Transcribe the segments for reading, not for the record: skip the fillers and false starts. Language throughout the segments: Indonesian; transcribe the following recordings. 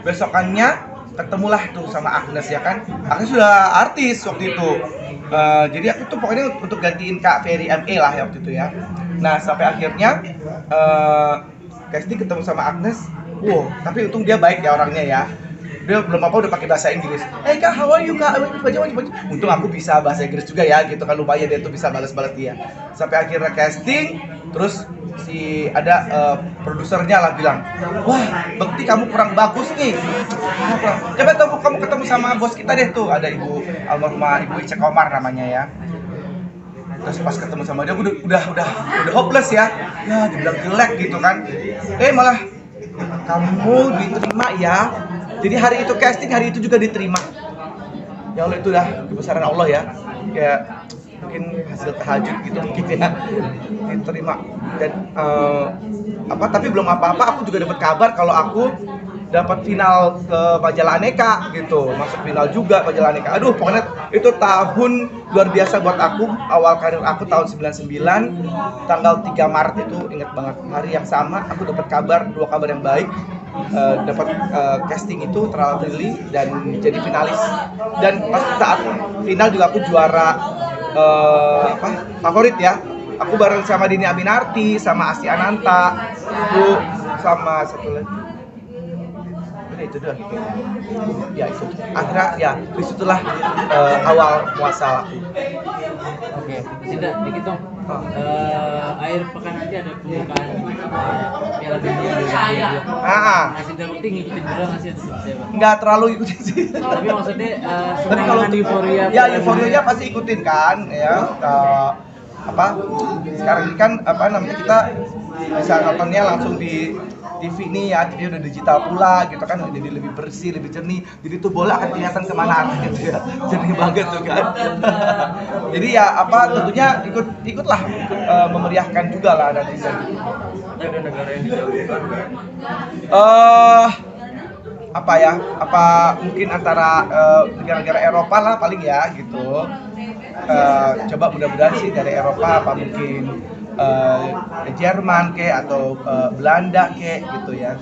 besokannya ketemulah tuh sama Agnes ya kan. Agnes sudah artis waktu itu. Jadi aku tuh pokoknya untuk gantiin Kak Ferry MA lah ya waktu itu ya. Nah sampai akhirnya casting ketemu sama Agnes. Wow, tapi untung dia baik ya orangnya ya. Dia belum apa udah pakai bahasa Inggris. Hey kak, how are you kak? Baju. Untung aku bisa bahasa Inggris juga ya, gitu kan lumayan dia tuh bisa balas-balas dia. Sampai akhirnya casting, terus ada produsernya lah bilang, wah, Bekti kamu kurang bagus nih. Coba tuh kamu ketemu sama bos kita deh tuh, ada ibu almarhumah ibu Ica Komar namanya ya. Terus pas ketemu sama dia udah hopeless ya dibilang jelek gitu kan. Malah kamu diterima ya. Jadi hari itu casting, hari itu juga diterima. Ya Allah, itu dah kebesaran Allah ya. Kayak mungkin hasil tahajud gitu mungkin ya, diterima. Dan tapi belum apa-apa, aku juga dapat kabar kalau aku dapat final ke majalah Aneka gitu, masuk final juga majalah Aneka. Aduh, pokoknya itu tahun luar biasa buat aku. Awal karir aku tahun 99, tanggal 3 Maret itu ingat banget, hari yang sama aku dapat dua kabar yang baik. Dapat casting itu Terlalu Trilly dan jadi finalis. Dan pas saat final juga aku juara favorit ya. Aku bareng sama Dini Aminarti, sama Asti Ananta, itu sama satu lagi. Itu doang. Ya itu. Akhirnya ya disitulah awal muasal aku. Oke, tidak dikit dong. Akhir pekan nanti ada pembukaan Piala Dunia 2022. Masih ada Bekti ngikutin juga nggak sih atau seperti apa? Nggak terlalu ikutin sih. Tapi maksudnya tapi kalau euforia. Ya euforianya pasti ikutin kan ya. Sekarang ini kan kita bisa nontonnya langsung di TV nih ya, jadi udah digital pula gitu kan, jadi lebih bersih, lebih jernih, jadi tuh bola akan kelihatan kemana arah gitu ya, jernih banget tuh kan. Jadi ya tentunya ikut memeriahkan juga lah nanti. Ada negara yang dijauhkan mungkin antara negara-negara Eropa lah paling ya gitu. Coba mudah-mudahan sih dari Eropa, apa mungkin Jerman atau Belanda gitu ya.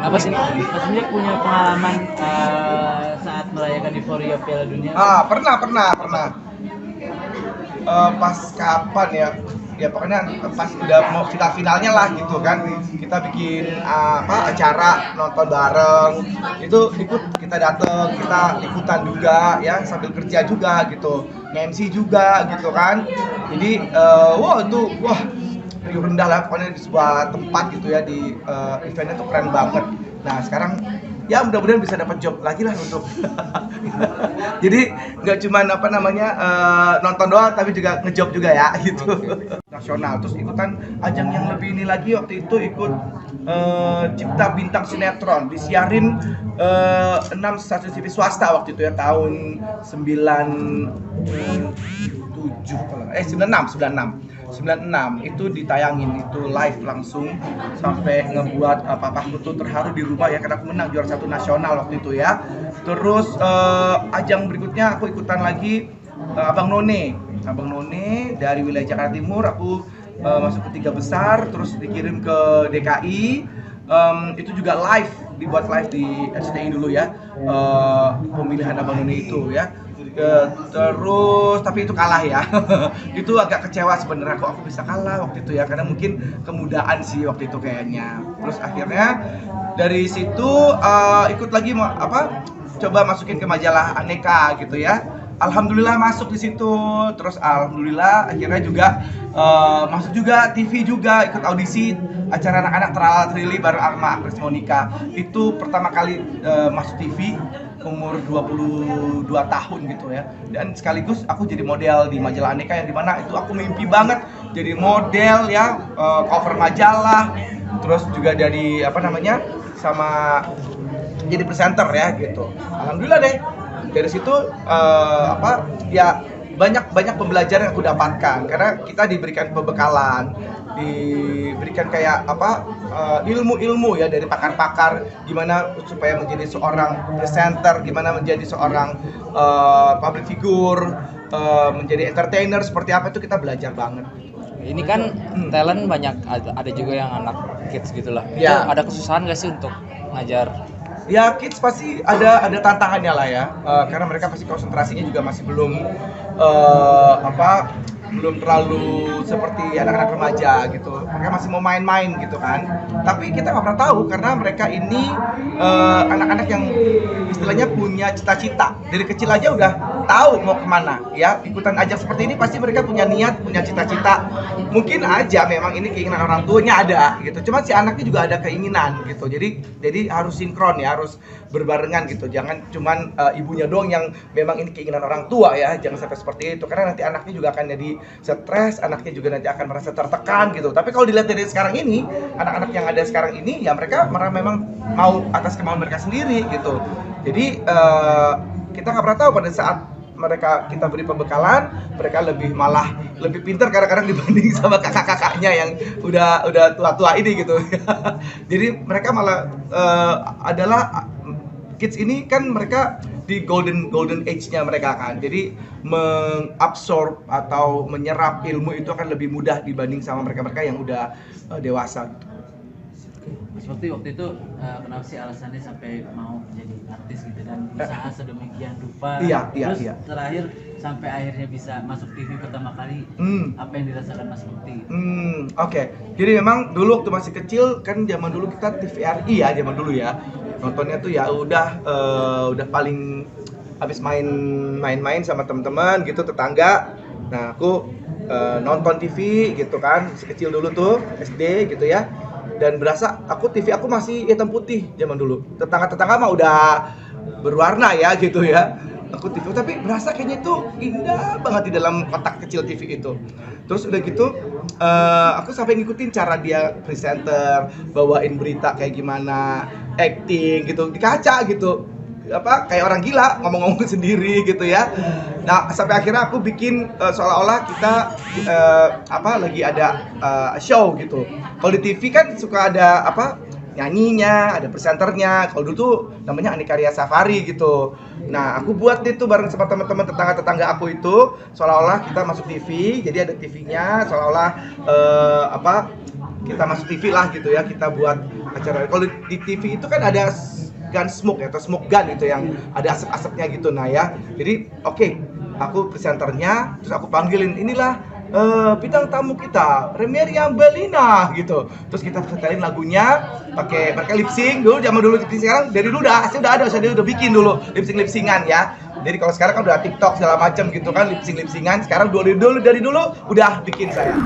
Apa sih? Maksudnya punya pengalaman saat merayakan euforia Piala Dunia? Pernah. Pas kapan ya? Ya pokoknya pas udah mau finalnya lah gitu kan, kita bikin acara nonton bareng, itu kita dateng, kita ikutan juga ya, sambil kerja juga gitu, MC juga gitu kan. Jadi riuh rendah lah pokoknya di sebuah tempat gitu ya, di eventnya tuh keren banget. Nah sekarang ya mudah-mudahan bisa dapat job lagi lah untuk jadi nggak cuma nonton doang tapi juga ngejob juga ya gitu. Nasional, terus ikutan ajang yang lebih ini lagi, waktu itu ikut Cipta Bintang Sinetron, disiarin 6 stasiun TV swasta waktu itu ya, tahun 96 itu ditayangin, itu live langsung sampai ngebuat papaku tuh terharu di rumah ya, karena aku menang juara 1 nasional waktu itu ya. Terus ajang berikutnya aku ikutan lagi Abang None dari wilayah Jakarta Timur, aku masuk ke 3 besar, terus dikirim ke DKI. Itu juga dibuat live di RCTI dulu ya, pemilihan Abang None itu ya. Terus tapi itu kalah ya. Itu agak kecewa sebenarnya, kok aku bisa kalah waktu itu ya, karena mungkin kemudahan sih waktu itu kayaknya. Terus akhirnya dari situ ikut lagi coba masukin ke majalah Aneka gitu ya. Alhamdulillah masuk di situ. Terus alhamdulillah akhirnya juga masuk juga TV juga, ikut audisi acara anak-anak Terlalu Trilly bareng sama Agnes Monica. Itu pertama kali masuk TV umur 22 tahun gitu ya. Dan sekaligus aku jadi model di majalah Aneka, yang dimana itu aku mimpi banget jadi model ya, cover majalah. Terus juga jadi sama jadi presenter ya gitu. Alhamdulillah deh. Dari situ banyak pembelajaran yang aku dapatkan, karena kita diberikan pembekalan, diberikan kayak ilmu-ilmu ya dari pakar-pakar, gimana supaya menjadi seorang presenter, gimana menjadi seorang public figure, menjadi entertainer seperti apa, itu kita belajar banget. Ini kan talent banyak, ada juga yang anak kids gitulah. Ya. Itu ada kesusahan nggak sih untuk ngajar Ya kids pasti ada tantangannya lah ya, karena mereka pasti konsentrasinya juga masih belum belum terlalu seperti anak-anak remaja gitu. Mereka masih mau main-main gitu kan. Tapi kita nggak pernah tahu karena mereka ini anak-anak yang istilahnya punya cita-cita. Dari kecil aja udah tahu mau kemana ya. Ikutan ajang seperti ini pasti mereka punya niat, punya cita-cita. Mungkin aja memang ini keinginan orang tuanya ada gitu. Cuma si anaknya juga ada keinginan gitu. Jadi harus sinkron ya, harus berbarengan gitu. Jangan cuman ibunya doang yang memang ini keinginan orang tua ya. Jangan sampai seperti itu karena nanti anaknya juga akan jadi stres, anaknya juga nanti akan merasa tertekan gitu. Tapi kalau dilihat dari sekarang ini, anak-anak yang ada sekarang ini ya mereka memang mau atas kemauan mereka sendiri gitu. Jadi kita nggak pernah tahu pada saat kita beri pembekalan, mereka malah lebih pintar kadang-kadang dibanding sama kakak-kakaknya yang udah tua-tua ini gitu. Jadi mereka malah adalah kids ini kan mereka di golden age-nya mereka kan. Jadi mengabsorb atau menyerap ilmu itu akan lebih mudah dibanding sama mereka-mereka yang udah dewasa. Seperti waktu itu kenapa sih alasannya sampai mau jadi artis gitu dan usaha sedemikian rupa. Terus terakhir sampai akhirnya bisa masuk TV pertama kali. Apa yang dirasakan Mas Mukti? Oke. Jadi memang dulu waktu masih kecil kan zaman dulu kita TVRI ya zaman dulu ya. Nontonnya tuh ya udah paling habis main-main sama teman-teman gitu tetangga. Nah, aku nonton TV gitu kan, masih kecil dulu tuh, SD gitu ya. Dan berasa TV aku masih hitam putih zaman dulu. Tetangga-tetangga mah udah berwarna ya gitu ya. Aku TV tapi berasa kayaknya itu indah banget di dalam kotak kecil TV itu. Terus udah gitu aku sampai ngikutin cara dia presenter, bawain berita kayak gimana, acting gitu di kaca gitu. Kayak orang gila ngomong-ngomong sendiri gitu ya. Nah, sampai akhirnya aku bikin seolah-olah kita lagi ada show gitu. Kalau di TV kan suka ada nyanyinya, ada presenternya. Kalau dulu tuh namanya Anikarya Safari gitu. Nah, aku buat itu bareng sama teman-teman tetangga aku itu seolah-olah kita masuk TV. Jadi ada TV-nya, seolah-olah kita masuk TV lah gitu ya. Kita buat acara. Kalau di TV itu kan ada gun smoke ya, atau smoke gun gitu yang ada asap-asapnya gitu. Nah ya, jadi oke, aku presenternya, terus aku panggilin inilah bintang tamu kita, Remeria Belina gitu. Terus kita setelin lagunya, pakai mereka lip sync dulu, zaman dulu lip sync. Sekarang dari dulu udah ada, dia udah bikin dulu lip syncan ya. Jadi kalau sekarang kan udah TikTok segala macam gitu kan lip syncan. Sekarang dari dulu udah bikin saya.